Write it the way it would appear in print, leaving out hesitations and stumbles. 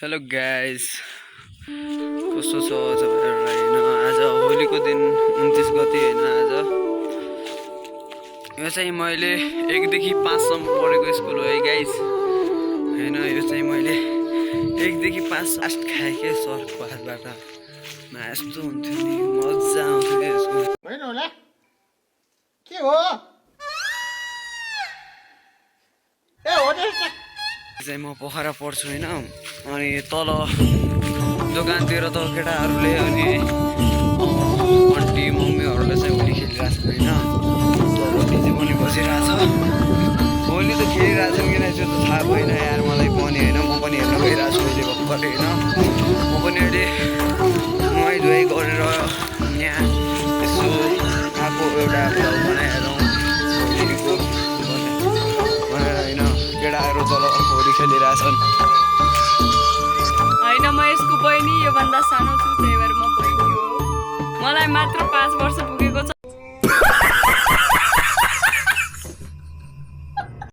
Hello guys, कस्तो छ तपाईँहरूलाई होइन। आज होलीको दिन 29 गते होइन। आज यो चाहिँ मैले 1 देखि 5 सम्म पढेको स्कुल हो है गाइस होइन। यो चाहिँ मैले 1 देखि 5 फास्ट खाएँ के सरको हातबाट। यस्तो हुन्थ्यो नि, मजा आउँथ्यो क्या स्कुल। होइन होला के हो ए हो चाहिँ म पोखरा पढ्छु होइन। अनि तल दोकानतिर त केटाहरूले अनि आन्टी मम्मीहरूले चाहिँ होली खेलिरहेको छ होइन। तल दिदी पनि बसिरहेछ। होली त खेलिरहेको छ कि नै त्यो त थाहा भएन यार मलाई पनि होइन। म पनि हेर्न गइरहेको छु अहिले भर्खरै होइन। म पनि अहिले नुहाइ धुवाइ गरेर यहाँ यसो आएको एउटा भ्लग बनाएर होलीको भनेर होइन। केटाहरू तल होली खेलिरहेछन् होइन। म यसको बहिनी, योभन्दा सानो छु, त्यही भएर म बहिनी हो। मलाई मात्र 5 वर्ष पुग्यो।